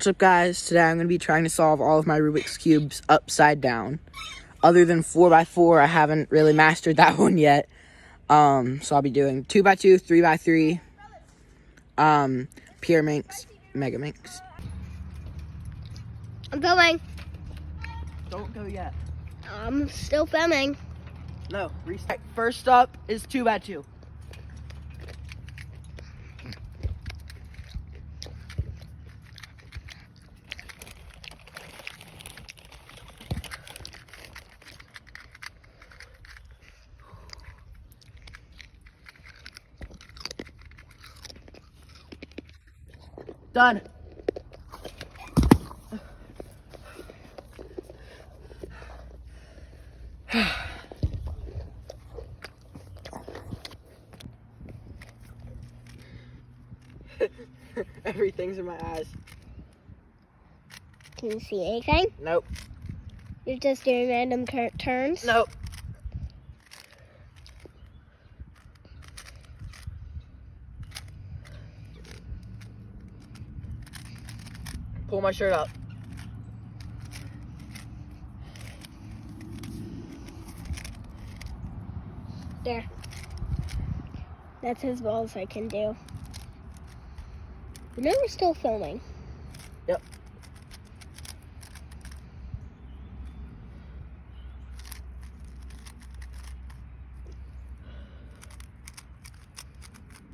What's up, guys? Today I'm going to be trying to solve all of my Rubik's Cubes upside down. Other than 4x4, I haven't really mastered that one yet. So I'll be doing 2x2, 3x3, Pure Minx, Mega Minx. I'm filming. Don't go yet. I'm still filming. No, reset. First up is 2x2. Done. Everything's in my eyes. Can you see anything? Nope. You're just doing random turns? Nope. Pull my shirt up. There. That's as well as I can do. You know we're still filming. Yep.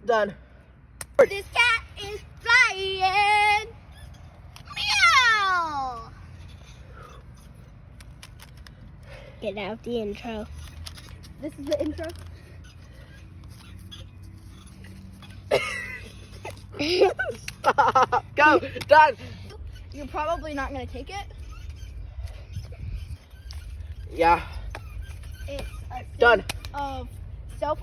Done. This cat is flying. Meow. Get out the intro. This is the intro. Stop. Go. Done. You're probably not going to take it. Yeah. It's a Done. of self